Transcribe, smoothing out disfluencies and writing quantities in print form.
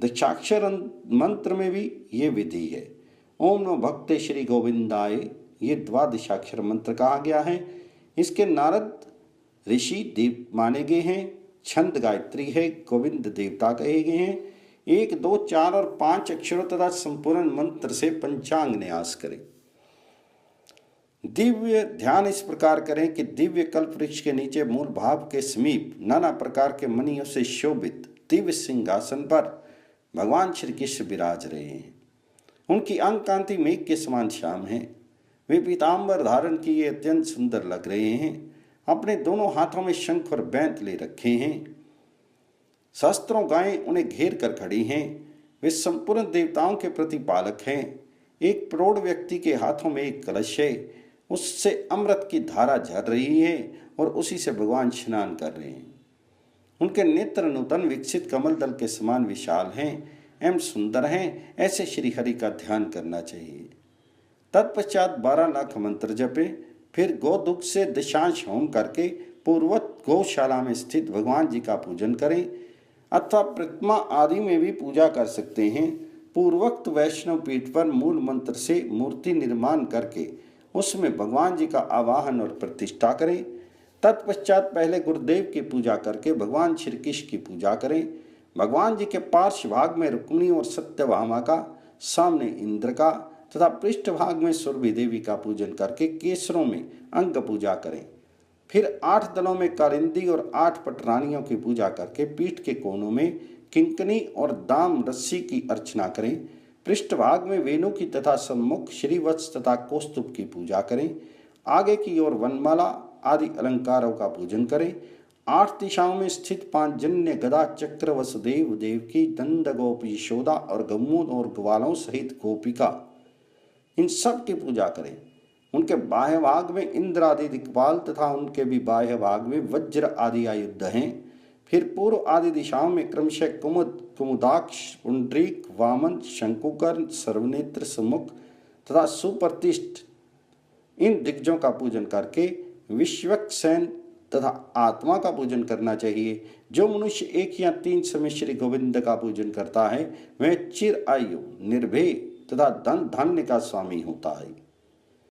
दशाक्षर मंत्र में भी ये विधि है। ओम नमो भगवते श्री गोविंदाय, ये द्वादशाक्षर मंत्र कहा गया है। इसके नारद ऋषि देव माने गए हैं। छंद गायत्री है, गोविंद देवता कहे गए हैं। 1, 2, 4 और 5 अक्षरों तथा संपूर्ण मंत्र से पंचांग न्यास करें। दिव्य ध्यान इस प्रकार करें कि दिव्य कल्प वृक्ष के नीचे मूल भाव के समीप नाना प्रकार के मणियों से शोभित दिव्य सिंहासन पर भगवान श्री कृष्ण विराज रहे हैं। उनकी अंग कांति मेघ के समान श्याम है। वे पीताम्बर धारण किए अत्यंत सुंदर लग रहे हैं। अपने दोनों हाथों में शंख और बैंत ले रखे हैं। सहस्त्रों गायें उन्हें घेर कर खड़ी हैं। वे संपूर्ण देवताओं के प्रतिपालक हैं। एक प्रौढ़ व्यक्ति के हाथों में एक कलश है, उससे अमृत की धारा झर रही है और उसी से भगवान स्नान कर रहे हैं। उनके नेत्र नूतन विकसित कमल दल के समान विशाल हैं एवं सुंदर हैं। ऐसे श्री हरि का ध्यान करना चाहिए। तत्पश्चात 12 लाख मंत्र जपे, फिर गोदुग्ध से दशांश होम करके पूर्वत गौशाला में स्थित भगवान जी का पूजन करें अथवा प्रतिमा आदि में भी पूजा कर सकते हैं। पूर्वोक्त वैष्णव पीठ पर मूल मंत्र से मूर्ति निर्माण करके उसमें भगवान जी का आवाहन और प्रतिष्ठा करें। तत्पश्चात पहले गुरुदेव की पूजा करके भगवान श्री कृष्ण की पूजा करें। भगवान जी के पार्श्व भाग में रुक्मिणी और सत्यभामा का, सामने इंद्र का तथा पृष्ठ भाग में सुरभि देवी का पूजन करके केसरों में अंग पूजा करें। फिर 8 दलों में कारिंदी और 8 पटरानियों की पूजा करके पीठ के कोनों में किंकनी और दाम रस्सी की अर्चना करें। पृष्ठभाग में वेणु की तथा सम्मुख श्रीवत्स तथा कौस्तुभ की पूजा करें। आगे की ओर वनमाला आदि अलंकारों का पूजन करें। 8 दिशाओं में स्थित 5 जन्य गदा चक्र वसुदेव देव की, दंड गोपी यशोदा और गमूद और ग्वालों सहित गोपिका, इन सब की पूजा करें। उनके बाह्य भाग में इंद्र आदि दिक्पाल तथा उनके भी बाह्य भाग में वज्र आदि आयुध हैं। फिर पूर्व आदि दिशाओं में क्रमशः कुमुद, कुमुदाक्ष, पुंडरीक, वामन, शंकुकर्ण, सर्वनेत्र, सम्मुख तथा सुप्रतिष्ठ, इन दिग्गजों का पूजन करके विश्वक्सेन तथा आत्मा का पूजन करना चाहिए। जो मनुष्य 1 या 3 समय श्री गोविंद का पूजन करता है वह चिर आयु, निर्भय तथा धन धान्य का स्वामी होता है।